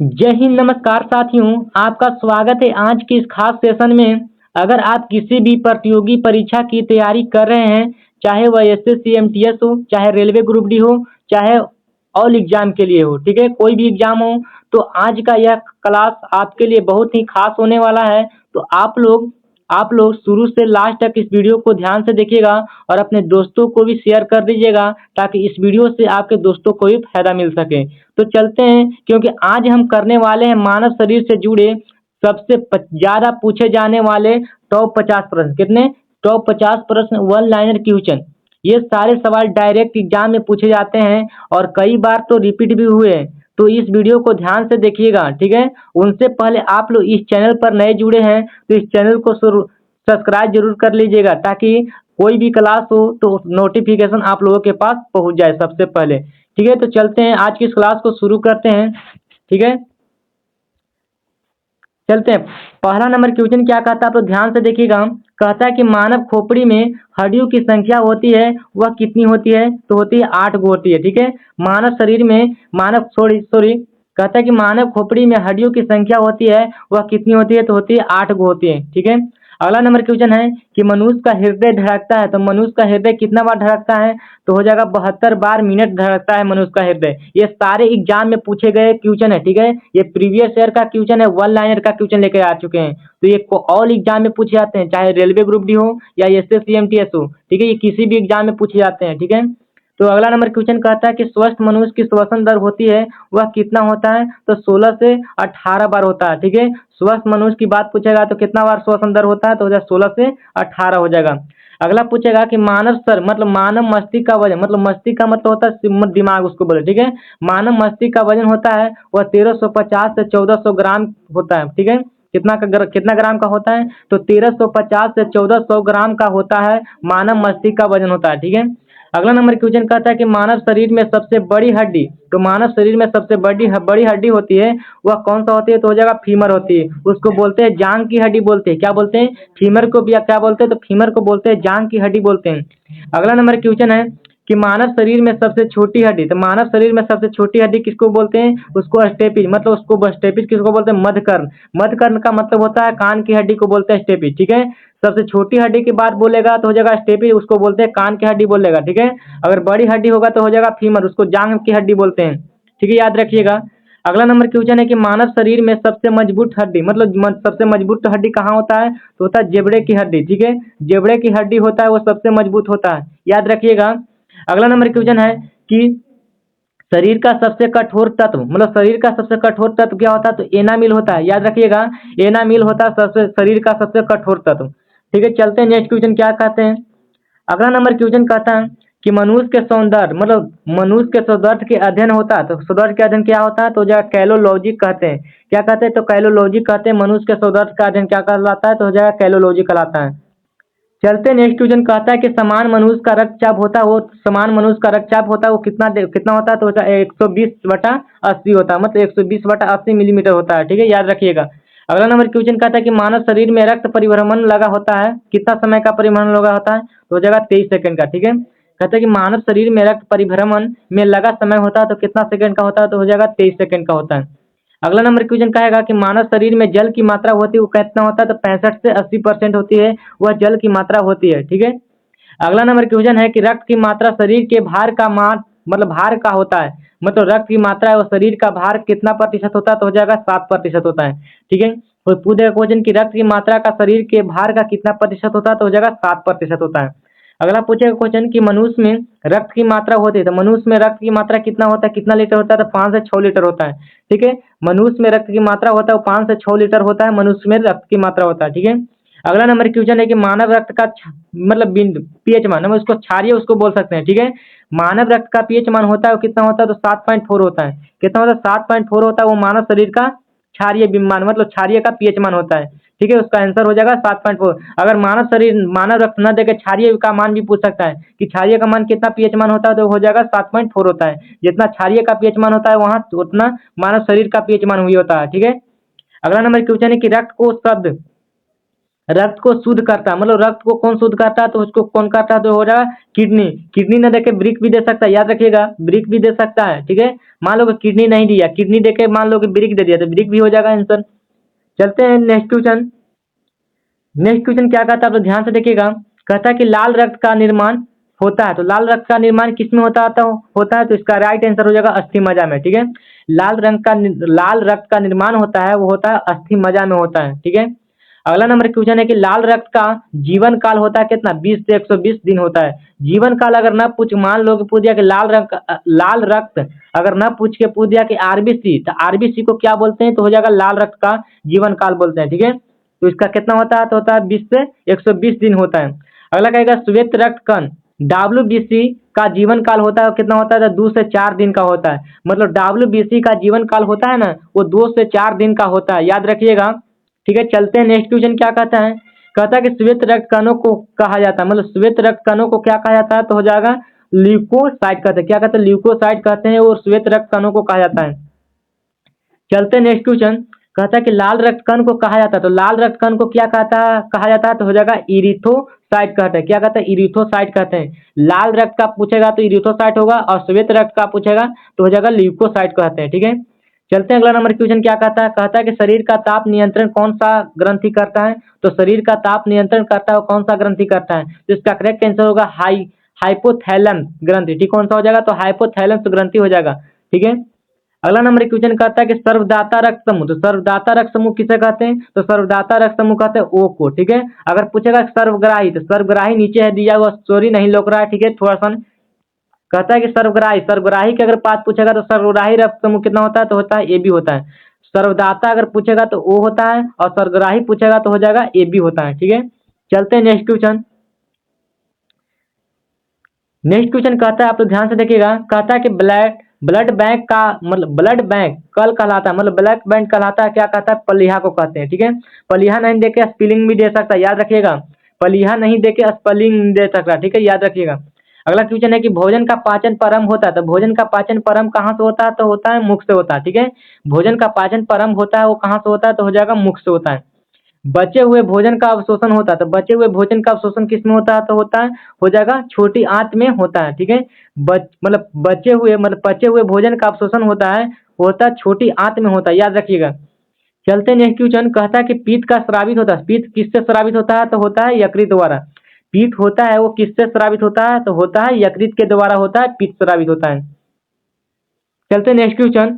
जय हिंद, नमस्कार साथियों। आपका स्वागत है आज के इस खास सेशन में। अगर आप किसी भी प्रतियोगी परीक्षा की तैयारी कर रहे हैं, चाहे वह एसएससी एमटीएस हो, चाहे रेलवे ग्रुप डी हो, चाहे ऑल एग्जाम के लिए हो, ठीक है, कोई भी एग्जाम हो, तो आज का यह क्लास आपके लिए बहुत ही खास होने वाला है। तो आप लोग शुरू से लास्ट तक इस वीडियो को ध्यान से देखिएगा और अपने दोस्तों को भी शेयर कर दीजिएगा, ताकि इस वीडियो से आपके दोस्तों को भी फायदा मिल सके। तो चलते हैं, क्योंकि आज हम करने वाले हैं मानव शरीर से जुड़े सबसे ज्यादा पूछे जाने वाले टॉप 50 प्रश्न। कितने? टॉप 50 प्रश्न वन लाइनर क्वेश्चन। ये सारे सवाल डायरेक्ट एग्जाम में पूछे जाते हैं और कई बार तो रिपीट भी हुए हैं। तो इस वीडियो को ध्यान से देखिएगा, ठीक है। उनसे पहले आप लोग इस चैनल पर नए जुड़े हैं तो इस चैनल को सब्सक्राइब जरूर कर लीजिएगा, ताकि कोई भी क्लास हो तो नोटिफिकेशन आप लोगों के पास पहुंच जाए सबसे पहले, ठीक है। तो चलते हैं, आज की इस क्लास को शुरू करते हैं, ठीक है। चलते हैं। पहला नंबर क्वेश्चन क्या कहता है, आप लोग ध्यान से देखिएगा। कहता है कि मानव खोपड़ी में हड्डियों की संख्या होती है, वह कितनी होती है? तो होती है 8 गो होती है, ठीक है। मानव शरीर में सॉरी कहता है कि मानव खोपड़ी में हड्डियों की संख्या होती है, वह कितनी होती है? तो होती है 8 गो होती है, ठीक है। अगला नंबर क्वेश्चन है कि मनुष्य का हृदय धड़कता है, तो मनुष्य का हृदय कितना बार धड़कता है? तो हो जाएगा 72 बार मिनट धड़कता है मनुष्य का हृदय। ये सारे एग्जाम में पूछे गए क्वेश्चन है, ठीक है। ये प्रीवियस ईयर का क्वेश्चन है, वन लाइनर का क्वेश्चन लेकर आ चुके हैं। तो ये ऑल एग्जाम में पूछे जाते हैं, चाहे रेलवे ग्रुप डी हो या एसएससी एमटीएस हो, ठीक है। ये किसी भी एग्जाम में पूछे जाते हैं, ठीक है। तो अगला नंबर क्वेश्चन कहता है कि स्वस्थ मनुष्य की श्वसन दर होती है, वह कितना होता है? तो 16 से 18 बार होता है, ठीक है। स्वस्थ मनुष्य की बात पूछेगा तो कितना बार श्वसन दर होता है? तो हो जाए 16 से 18 हो जाएगा। अगला पूछेगा कि मानव सर मतलब मानव मस्तिष्क का वजन, मतलब मस्तिष्क का मतलब होता है दिमाग, उसको बोले, ठीक है। मानव मस्तिष्क का वजन होता है वह 1350 से 1400 ग्राम होता है, ठीक है। कितना ग्राम का होता है? तो 1350 से 1400 ग्राम का होता है मानव मस्तिष्क का वजन होता है, ठीक है। अगला नंबर क्वेश्चन कहता है कि मानव शरीर में सबसे बड़ी हड्डी, तो मानव शरीर में सबसे बड़ी हड्डी होती है, वह कौन सा होती है? तो हो जाएगा फीमर होती है। उसको बोलते हैं जांग की हड्डी बोलते हैं। क्या बोलते हैं? फीमर को भी क्या बोलते हैं? तो फीमर को बोलते हैं जांग की हड्डी बोलते हैं। अगला नंबर क्वेश्चन है कि मानव शरीर में सबसे छोटी हड्डी, तो मानव शरीर में सबसे छोटी हड्डी किसको बोलते हैं? उसको स्टेपिज, मतलब उसको स्टेपिज किसको बोलते हैं? मध्यकर्ण। मध्यकर्ण का मतलब होता है कान की हड्डी को बोलते हैं स्टेपिज, ठीक है। सबसे छोटी हड्डी की बात बोलेगा तो हो जाएगा स्टेपिज, उसको बोलते हैं कान की हड्डी बोलेगा, ठीक है। अगर बड़ी हड्डी होगा तो हो जाएगा फीमर, उसको जांघ की हड्डी बोलते हैं, ठीक है, याद रखिएगा। अगला नंबर क्वेश्चन है कि मानव शरीर में सबसे मजबूत हड्डी, मतलब सबसे मजबूत हड्डी कहाँ होता है? तो होता है जेबड़े की हड्डी, ठीक है। जेबड़े की हड्डी होता है वो सबसे मजबूत होता है, याद रखिएगा। अगला नंबर क्वेश्चन है कि शरीर का सबसे कठोर तत्व, मतलब शरीर का सबसे कठोर तत्व क्या होता है? तो एनामिल होता है, याद रखिएगा। एनामिल होता है सबसे शरीर का सबसे कठोर तत्व, ठीक है। चलते हैं नेक्स्ट क्वेश्चन क्या कहते हैं। अगला नंबर क्वेश्चन कहता है कि मनुष्य के सौंदर्य, मतलब मनुष्य के सौंदर्य के अध्ययन होता है, तो सौंदर्य के अध्ययन क्या होता है? तो जो कैलोलॉजी कहते हैं। क्या कहते हैं? तो कैलोलॉजी कहते हैं। मनुष्य के सौंदर्य का अध्ययन क्या कहलाता है? तो हो जाएगा कैलोलॉजी कहलाता है। चलते नेक्स्ट क्वेश्चन कहता है कि समान मनुष्य का रक्तचाप होता है, वो समान मनुष्य का रक्तचाप होता है वो कितना होता है? तो होता है 120/80 होता है, मतलब 120/80 मिलीमीटर होता है, ठीक है, याद रखिएगा। अगला नंबर क्वेश्चन कहता है कि मानव शरीर में रक्त परिभ्रमण लगा होता है, कितना समय का परिभ्रमण लगा होता है? तो हो जाएगा 23 सेकंड का, ठीक है। कहता है कि मानव शरीर में रक्त परिभ्रमण में लगा समय होता है तो कितना सेकंड का होता है? तो हो जाएगा 23 सेकंड का होता है। अगला नंबर क्वेश्चन कहेगा कि मानव शरीर में जल की मात्रा होती है वो कितना होता है? तो 65 से 80% होती है, वह जल की मात्रा होती है, ठीक है। अगला नंबर क्वेश्चन है कि रक्त की मात्रा शरीर के भार का मतलब भार का होता है, मतलब रक्त की मात्रा है वो शरीर का भार कितना प्रतिशत होता है? तो हो जाएगा 7% होता है, ठीक है। तो पूछेगा क्वेश्चन की रक्त की मात्रा का शरीर के भार का कितना प्रतिशत होता है? तो हो जाएगा 7% होता है। अगला पूछेगा क्वेश्चन कि मनुष्य में रक्त की मात्रा होती है, तो मनुष्य में रक्त की मात्रा कितना होता है, कितना लीटर होता है? तो 5 से 6 लीटर होता है, ठीक है। मनुष्य में रक्त की मात्रा होता है वो 5 से 6 लीटर होता है, मनुष्य में रक्त की मात्रा होता है, ठीक है। अगला नंबर क्वेश्चन है कि मानव रक्त का मतलब पीएच मान, हम उसको क्षारीय उसको बोल सकते हैं, ठीक है। मानव रक्त का पीएच मान होता है वो कितना होता है? तो 7.4 होता है। कितना होता है? 7.4 होता है, वो मानव शरीर का क्षारीय मान, मतलब क्षारीय का पीएच मान होता है, ठीक है। उसका आंसर हो जाएगा 7.4। अगर मानव रक्त न देकर क्षारीय का मान भी पूछ सकता है कि क्षारीय का मान कितना पीएच मान होता है, तो हो जाएगा 7.4 होता है। जितना क्षारीय का पीएच मान होता है वहां उतना मानव शरीर का पीएच मान हुई होता है, ठीक है। अगला नंबर क्वेश्चन है कि रक्त को शुद्ध करता है, मतलब रक्त को कौन शुद्ध करता है तो उसको कौन करता है तो हो जाएगा किडनी। किडनी न देके ब्रिक भी दे सकता है, याद रखिएगा ब्रिक भी दे सकता है, ठीक है। मान लो कि किडनी नहीं दिया, किडनी देके मान लो कि ब्रिक दे दिया तो ब्रिक भी हो जाएगा आंसर। चलते हैं नेक्स्ट क्वेश्चन। नेक्स्ट क्वेश्चन क्या कहता है आप लोग ध्यान से देखिएगा। कहता है कि लाल रक्त का निर्माण होता है, तो लाल रक्त का निर्माण किस में होता है तो इसका राइट आंसर हो जाएगा अस्थि मज्जा में, ठीक है। लाल रक्त का निर्माण होता है वो होता है अस्थि मज्जा में होता है, ठीक है। अगला नंबर क्वेश्चन है कि लाल रक्त का जीवन काल होता है कितना, 20 से 120 दिन होता है। जीवन काल अगर न पूछ, मान लो कि पूछ दिया कि लाल रक्त अगर न पूछ के पूछ दिया कि आरबीसी, तो आरबीसी को क्या बोलते हैं तो हो जाएगा लाल रक्त का जीवन काल बोलते हैं, ठीक है। तो इसका कितना होता है तो होता है 20 से 120 दिन होता है। अगला कहेगा श्वेत रक्त कण WBC का जीवन काल होता है कितना होता है तो 2 से 4 दिन का होता है। मतलब WBC का जीवन काल होता है ना वो 2 से 4 दिन का होता है, याद रखिएगा, ठीक है। चलते हैं नेक्स्ट क्वेश्चन क्या कहता है। कहता है कि श्वेत रक्त कणों को कहा जाता है, मतलब श्वेत रक्त कणों को क्या कहा जाता है तो हो जाएगा ल्यूकोसाइट कहते हैं, क्या कहते हैं ल्यूकोसाइट कहते हैं और श्वेत रक्त कणों को कहा जाता है। चलते हैं नेक्स्ट क्वेश्चन। कहता है कि लाल रक्त कण को कहा जाता है, तो लाल रक्त कण को क्या कहा जाता है तो हो जाएगा इरिथोसाइट कहते हैं, क्या कहते हैं इरिथोसाइट कहते हैं। लाल रक्त का पूछेगा तो इरिथोसाइट होगा और श्वेत रक्त का पूछेगा तो हो जाएगा ल्यूकोसाइट कहते हैं, ठीक है। चलते हैं अगला नंबर क्वेश्चन क्या कहता है कि शरीर का ताप नियंत्रण कौन सा ग्रंथि करता है, तो शरीर का ताप नियंत्रण करता है कौन सा ग्रंथि करता है, तो इसका करेक्ट आंसर होगा हाइपोथैलेमस ग्रंथि, ठीक कौन सा हो जाएगा तो हाइपोथैलेमस ग्रंथि हो जाएगा, ठीक है। अगला नंबर क्वेश्चन कहता है कि सर्वदाता रक्त समूह, तो सर्वदाता रक्त समूह किसे कहते हैं तो सर्वदाता रक्त समूह कहते हैं ओ को, ठीक है। अगर पूछेगा सर्वग्राही, तो सर्वग्राही नीचे है दिया हुआ, सॉरी नहीं लोक रहा है, ठीक है थोड़ा सा। कहता है कि सर्वग्राही के अगर पास पूछेगा तो सर्वग्राही रक्त समूह कितना होता है तो होता है ए बी होता है। सर्वदाता अगर पूछेगा तो ओ होता है और सर्वग्राही पूछेगा तो हो जाएगा ए बी होता है, ठीक है। चलते हैं नेक्स्ट क्वेश्चन। नेक्स्ट क्वेश्चन कहता है आप तो ध्यान से देखिएगा। कहता है कि ब्लड बैंक का मतलब ब्लड बैंक कल कहलाता है, मतलब ब्लड बैंक कहलाता है क्या कहता है पलीहा को कहते हैं, ठीक है। पलीहा नहीं देके स्पेलिंग भी दे सकता है, याद रखिएगा पलीहा नहीं देके स्पेलिंग दे सकता, ठीक है, याद रखिएगा। अगला क्वेश्चन है कि भोजन का पाचन परम होता है, तो भोजन का पाचन परम कहाँ से होता है तो होता है मुख से होता है, ठीक है। भोजन का पाचन परम होता है वो कहाँ से होता है तो हो जाएगा मुख से होता है। बचे हुए भोजन का अवशोषण होता है, तो बचे हुए भोजन का अवशोषण किस में होता है तो होता है हो जाएगा छोटी आंत में होता है, ठीक है। मतलब बचे हुए भोजन का अवशोषण होता है होता है छोटी आंत में होता है, याद रखिएगा। चलते हैं नेक्स्ट क्वेश्चन। कहता है कि पित्त का स्रावित होता है, पित्त किससे स्रावित होता है तो होता है यकृत द्वारा। पित्त होता है वो किससे स्रावित होता है तो होता है यकृत के द्वारा होता है पित्त स्रावित होता है। चलते हैं नेक्स्ट क्वेश्चन।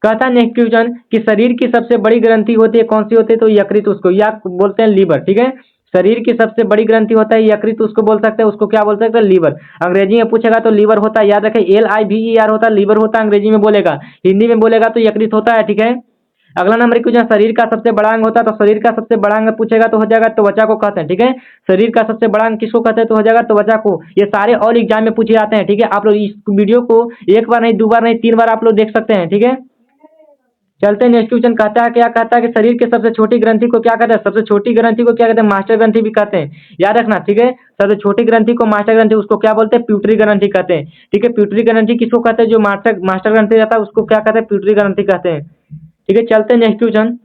कहता है नेक्स्ट क्वेश्चन कि शरीर की सबसे बड़ी ग्रंथि होती है कौन सी होती है तो यकृत, उसको या बोलते हैं लीवर, ठीक है। शरीर की सबसे बड़ी ग्रंथि होता है यकृत, उसको बोल सकते हैं, उसको क्या बोल सकते हैं लीवर। अंग्रेजी में पूछेगा तो लीवर होता है, याद रखें LIVER होता है, लीवर होता है अंग्रेजी में बोलेगा, हिंदी में बोलेगा तो यकृत होता है, ठीक है। अगला नंबर क्वेश्चन शरीर का सबसे बड़ा अंग होता है, तो शरीर का सबसे बड़ा अंग पूछेगा तो हो जाएगा त्वचा को कहते हैं, ठीक है। शरीर का सबसे बड़ा अंग किसको कहते हैं तो हो जाएगा त्वचा को। ये सारे और एग्जाम में पूछे जाते हैं, ठीक है। आप लोग इस वीडियो को एक बार नहीं, 2 बार नहीं, 3 बार आप लोग देख सकते हैं, ठीक है। चलते हैं नेक्स्ट क्वेश्चन। कहता है क्या कहता है कि शरीर की सबसे छोटी ग्रंथि को क्या कहते हैं, सबसे छोटी ग्रंथि को क्या कहते हैं मास्टर ग्रंथि भी कहते हैं, याद रखना, ठीक है। सबसे छोटी ग्रंथि को मास्टर ग्रंथि, उसको क्या बोलते हैं प्यूटरी ग्रंथि कहते हैं, ठीक है। प्यूटरी ग्रंथि किसको कहते हैं जो मास्टर ग्रंथि रहता है उसको क्या कहते हैं प्यूटरी ग्रंथि कहते हैं, ठीक है। चलते हैं नेक्स्ट क्वेश्चन।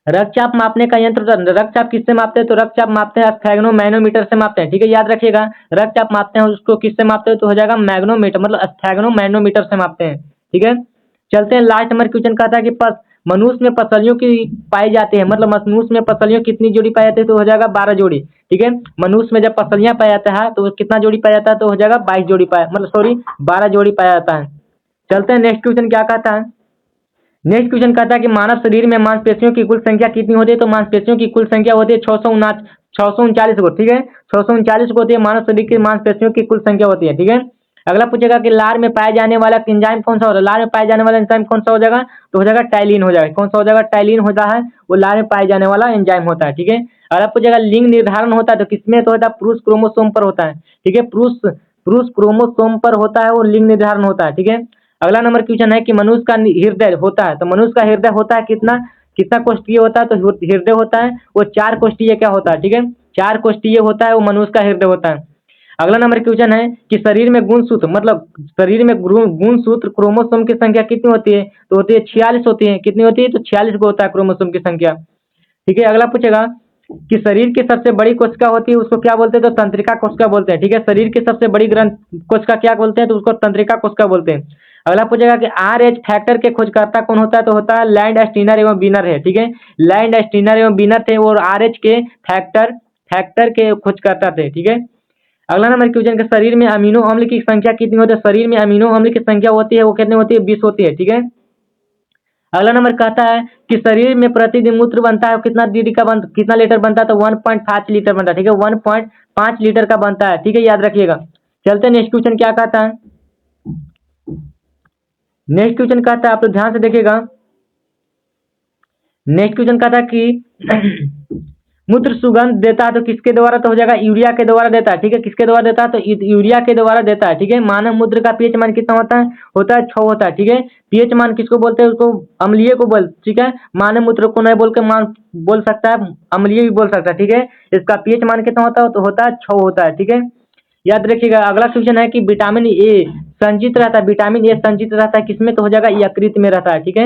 रक्तचाप मापने का यंत्र, रक्तचाप किससे मापते हैं तो रक्तचाप मापते हैं स्फेग्नोमैनोमीटर से मापते हैं, ठीक है, याद रखिएगा। रक्तचाप मापते हैं उसको किससे मापते हैं तो हो जाएगा मैग्नोमीटर, मतलब स्फेग्नोमैनोमीटर से मापते हैं, ठीक है। चलते हैं लास्ट नंबर क्वेश्चन। कहता है कि मनुष्य में पसलियों की पाई जाती है, मतलब मनुष्य में पसलियों कितनी जोड़ी पाई जाती है तो हो जाएगा 12 जोड़ी, ठीक है। मनुष्य में जब पसलियां पाया जाता है तो कितना जोड़ी पाया जाता है तो हो जाएगा 22 जोड़ी पाया, मतलब सॉरी 12 जोड़ी पाया जाता है। चलते हैं नेक्स्ट क्वेश्चन क्या कहता है। नेक्स्ट क्वेश्चन कहता है कि मानव शरीर में मांसपेशियों की कुल संख्या कितनी होती है, तो मांसपेशियों की कुल संख्या होती है 639 को, ठीक है। 639 को होती है मानव शरीर की मांसपेशियों की कुल संख्या होती है, ठीक है। अगला पूछेगा कि लार में पाया जाने वाला एंजाइम कौन सा होता है, लार में पाया जाने वाला एंजाइम कौन सा हो जाएगा तो हो जाएगा टाइलिन हो जाएगा, कौन सा हो जाएगा टाइलिन होता है, वो लार में पाए जाने वाला एंजाइम होता है, ठीक है। अगला पूछेगा लिंग निर्धारण होता है तो किसमें तो होता है पुरुष क्रोमोसोम पर होता है, ठीक है। पुरुष क्रोमोसोम पर होता है वो लिंग निर्धारण होता है, ठीक है। अगला नंबर क्वेश्चन है कि मनुष्य का हृदय होता है, तो मनुष्य का हृदय होता है कितना कितना कोष्ठीय होता है तो हृदय होता है वो 4 कोष्ठीय क्या होता है, ठीक है, 4 कोष्ठीय होता है वो मनुष्य का हृदय होता है। अगला नंबर क्वेश्चन है कि शरीर में गुणसूत्र, मतलब शरीर में गुणसूत्र क्रोमोसोम की संख्या कितनी होती है तो होती है 46 होती है, कितनी होती है तो 46 को होता है क्रोमोसोम की संख्या, ठीक है। अगला पूछेगा कि शरीर की सबसे बड़ी कोशिका होती है उसको क्या बोलते हैं, तो तंत्रिका कोशिका बोलते हैं। ठीक है, शरीर की सबसे बड़ी ग्रंथ कोशिका क्या बोलते हैं, तो उसको तंत्रिका कोशिका बोलते हैं। अगला पूछेगा कि RH फैक्टर के खोजकर्ता कौन होता है, तो होता है लैंड स्टीनर एवं बीनर है। ठीक है, लैंड स्टीनर एवं बीनर थे और RH के फैक्टर फैक्टर के खोजकर्ता थे। ठीक है, अगला नंबर क्वेश्चन के शरीर में अमीनो अम्ल की संख्या कितनी होती है, शरीर में अमीनो अम्ल की संख्या होती है वो कितनी होती है, 20 होती है। ठीक है, अगला नंबर कहता है कि शरीर में प्रतिदिन मूत्र बनता है कितना कितना लीटर बनता है, तो 1.5 लीटर बनता है। ठीक है, 1.5 लीटर का बनता है। ठीक है, याद रखिएगा। चलते हैं नेक्स्ट क्वेश्चन क्या कहता है। नेक्स्ट क्वेश्चन कहता है, आप लोग ध्यान से देखिएगा। नेक्स्ट क्वेश्चन कहता है कि मूत्र सुगंध देता है तो किसके द्वारा, तो हो जाएगा यूरिया के द्वारा देता है। ठीक है, किसके द्वारा देता है, तो यूरिया के द्वारा देता है। ठीक है, मानव मूत्र का पीएच मान कितना होता है 6 होता है। ठीक है, पीएच मान किसको बोलते हैं, उसको अम्लीय को बोल। ठीक है, मानव मूत्र को नहीं बोल के मान बोल सकता है, अम्लीय भी बोल सकता है। ठीक है, इसका पीएच मान कितना होता है, तो होता है 6 होता है। ठीक है, याद रखिएगा। अगला क्वेश्चन है कि विटामिन ए संचित रहता है, विटामिन ए संचित रहता है किसमें, तो हो जाएगा यकृत में रहता है। ठीक है,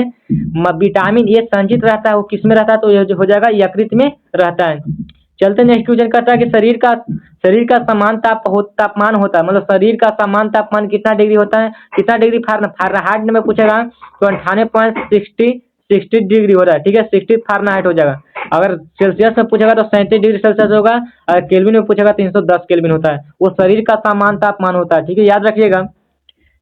विटामिन ए संचित रहता है वो किसमें रहता है, तो ये हो जाएगा यकृत में रहता है। चलते नेक्स्ट क्वेश्चन करता है कि शरीर का समान तापमान होता है, मतलब शरीर का समान तापमान कितना डिग्री होता है, कितना डिग्री फारेनहाइट में पूछेगा तो 98.60 डिग्री हो रहा है। ठीक है, 60 फारेनहाइट हो जाएगा। अगर सेल्सियस में पूछेगा तो 37 डिग्री सेल्सियस होगा, अगर केल्विन में पूछेगा 310 केल्विन होता है। वो शरीर का समान तापमान होता है। ठीक है, याद रखिएगा।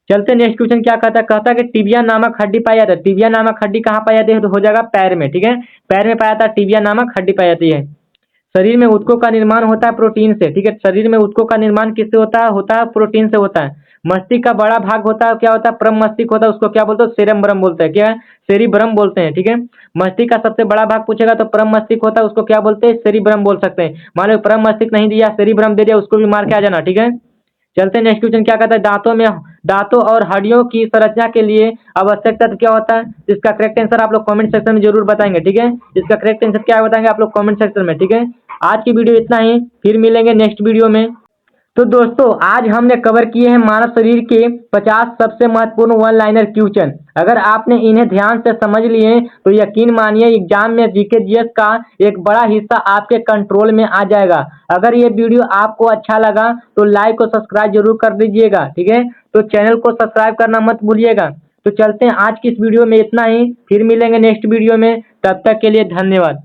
चलते नेक्स्ट क्वेश्चन क्या कहता है कि टिबिया नामक हड्डी पाई जाती है। टिबिया नामक हड्डी कहाँ पाई जाती है, तो हो जाएगा पैर में। ठीक है, पैर में पाया जाता है टिबिया नामक हड्डी पाई जाती है। शरीर में ऊतकों का निर्माण होता है प्रोटीन से। ठीक है, शरीर में ऊतकों का निर्माण किससे होता है प्रोटीन से होता है। मस्तिष्क का बड़ा भाग होता है क्या होता है, परम मस्तिष्क होता है, उसको क्या बोलते हैं, सेरेब्रम बोलते हैं। क्या है, सेरिब्रम बोलते हैं। ठीक है, मस्तिष्क का सबसे बड़ा भाग पूछेगा तो परम मस्तिष्क होता है, उसको क्या बोलते हैं, सेरिब्रम बोल सकते हैं। मान लो परम मस्तिष्क नहीं दिया, सेरिब्रम दे दिया, उसको भी मार के आ जाना। ठीक है, चलते हैं नेक्स्ट क्वेश्चन क्या कहता है, दांतों और हड्डियों की संरचना के लिए आवश्यक तत्व क्या होता है, इसका करेक्ट आंसर आप लोग कमेंट सेक्शन में जरूर बताएंगे। ठीक है, इसका करेक्ट आंसर क्या बताएंगे आप लोग कमेंट सेक्शन में। ठीक है, आज की वीडियो इतना ही, फिर मिलेंगे नेक्स्ट वीडियो में। तो दोस्तों आज हमने कवर किए हैं मानव शरीर के 50 सबसे महत्वपूर्ण वन लाइनर क्वेश्चन। अगर आपने इन्हें ध्यान से समझ लिए तो यकीन मानिए एग्जाम में जीके जीएस का एक बड़ा हिस्सा आपके कंट्रोल में आ जाएगा। अगर ये वीडियो आपको अच्छा लगा तो लाइक और सब्सक्राइब जरूर कर दीजिएगा। ठीक है, तो चैनल को सब्सक्राइब करना मत भूलिएगा। तो चलते हैं आज की इस वीडियो में इतना ही, फिर मिलेंगे नेक्स्ट वीडियो में, तब तक के लिए धन्यवाद।